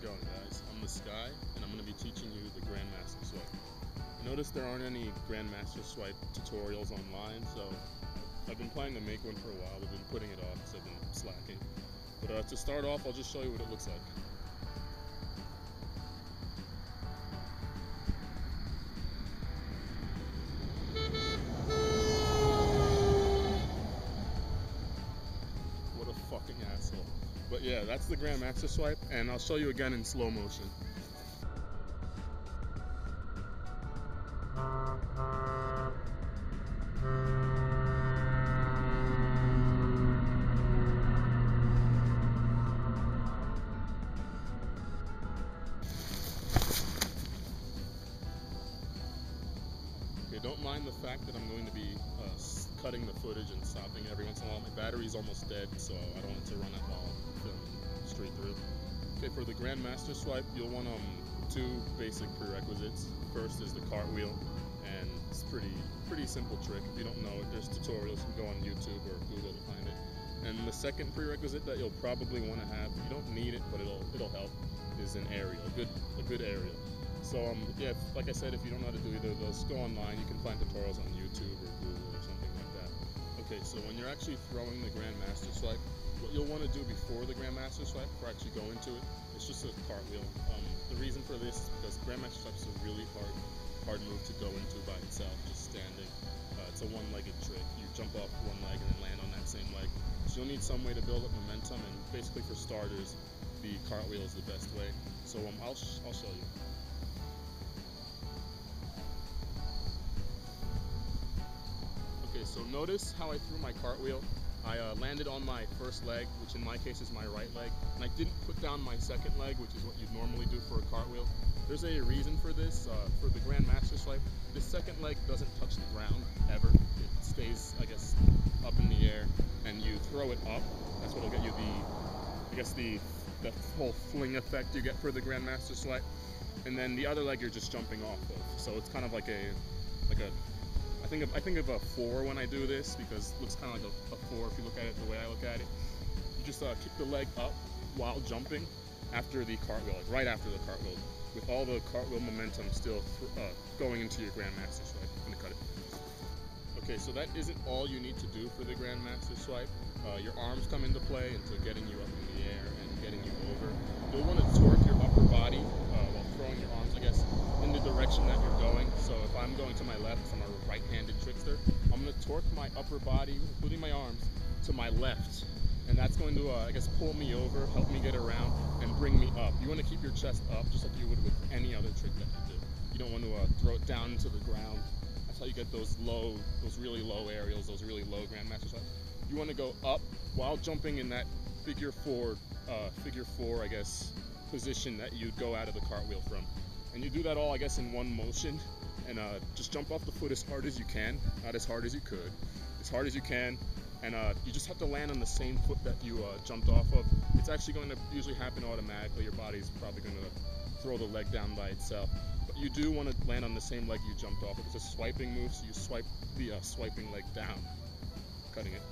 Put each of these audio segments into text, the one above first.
it going, guys? I'm the Sky, and I'm going to be teaching you the Grandmaster Swipe. Notice there aren't any Grandmaster Swipe tutorials online, so I've been planning to make one for a while. I've been putting it off because I've been slacking. But to start off, I'll just show you what it looks like. What a fucking asshole. But yeah, that's the Grandmaster Swipe, and I'll show you again in slow motion. Okay, don't mind the fact that I'm going to be cutting the footage and stopping every once in a while. My battery's almost dead, so I don't want it to run out while I'm filming straight through. Okay, for the Grandmaster Swipe, you'll want two basic prerequisites. First is the cartwheel, and it's pretty simple trick. If you don't know it, there's tutorials. You can go on YouTube or Google to find it. And the second prerequisite that you'll probably want to have, you don't need it, but it'll help, is an aerial, a good aerial. So yeah, like I said, if you don't know how to do either of those, go online. You can find tutorials on YouTube or Google or something like that. Okay, so when you're actually throwing the Grandmaster Swipe, what you'll want to do before the Grandmaster Swipe, before actually going to it, it's just a cartwheel. The reason for this is because Grandmaster Swipe is a really hard move to go into by itself, just standing. It's a one-legged trick. You jump off one leg and then land on that same leg. So you'll need some way to build up momentum, and basically for starters, the cartwheel is the best way. So I'll show you. Okay, so notice how I threw my cartwheel. I landed on my first leg, which in my case is my right leg, and I didn't put down my second leg, which is what you'd normally do for a cartwheel. There's a reason for this. For the Grandmaster Swipe, the second leg doesn't touch the ground ever. It stays, I guess, up in the air, and you throw it up. That's what'll get you the whole fling effect you get for the Grandmaster Swipe. And then the other leg you're just jumping off of. So it's kind of like a I think of a 4 when I do this, because it looks kind of like a 4 if you look at it the way I look at it. You just kick the leg up while jumping after the cartwheel, like right after the cartwheel, with all the cartwheel momentum still going into your Grandmaster Swipe. I'm gonna cut it. Okay, so that isn't all you need to do for the Grandmaster Swipe. Your arms come into play into getting you up in the air and getting you over. You'll want to torque your upper body while throwing your arms, I guess, in the direction that you're going. So if I'm going to my left, because I'm a right-handed trickster, I'm going to torque my upper body, including my arms, to my left. And that's going to, I guess, pull me over, help me get around, and bring me up. You want to keep your chest up, just like you would with any other trick that you do. You don't want to throw it down into the ground. That's how you get those really low aerials, those really low Grandmaster Swipes. You want to go up while jumping in that figure four, I guess, position that you'd go out of the cartwheel from. And you do that all, I guess, in one motion, and just jump off the foot as hard as you can, not as hard as you could, as hard as you can, and you just have to land on the same foot that you jumped off of. It's actually going to usually happen automatically. Your body's probably going to throw the leg down by itself, but you do want to land on the same leg you jumped off of. It's a swiping move, so you swipe the swiping leg down, cutting it.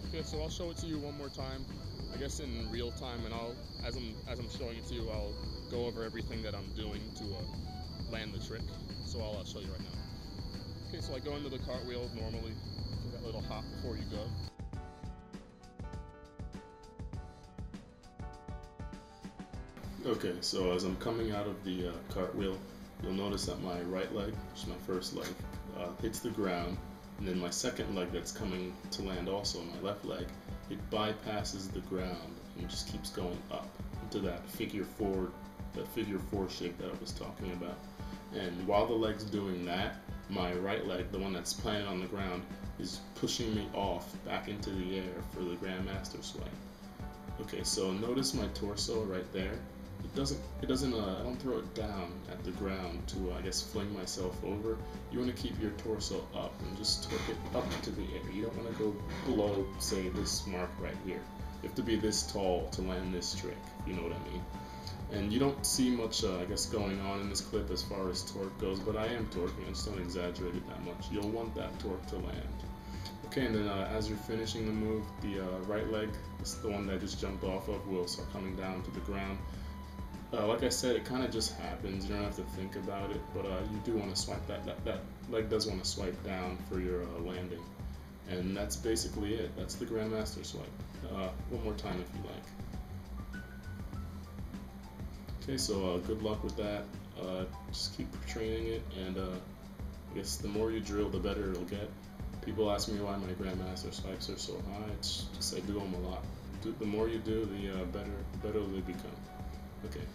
Okay, so I'll show it to you one more time, I guess in real time, and as I'm showing it to you, I'll go over everything that I'm doing to land the trick. So I'll show you right now. Okay, so I go into the cartwheel normally, do that little hop before you go. Okay, so as I'm coming out of the cartwheel, you'll notice that my right leg, which is my first leg, hits the ground, and then my second leg that's coming to land also, my left leg, it bypasses the ground and just keeps going up into that figure four shape that I was talking about. And while the leg's doing that, my right leg, the one that's planted on the ground, is pushing me off back into the air for the Grandmaster Swipe. Okay, so notice my torso right there. I don't throw it down at the ground to, I guess, fling myself over. You want to keep your torso up and just torque it up into the air. You don't want to go below, say, this mark right here. You have to be this tall to land this trick, if you know what I mean. And you don't see much, I guess, going on in this clip as far as torque goes, but I am torquing. I just don't exaggerate it that much. You'll want that torque to land. Okay, and then as you're finishing the move, the right leg, the one that I just jumped off of, will start coming down to the ground. Like I said, it kind of just happens. You don't have to think about it, but you do want to swipe that leg does want to swipe down for your landing, and that's basically it. That's the Grandmaster swipe. One more time if you like. Okay, so good luck with that. Just keep training it, and I guess the more you drill, the better it'll get. People ask me why my Grandmaster swipes are so high. It's just I do them a lot. The more you do, the better they become. Okay.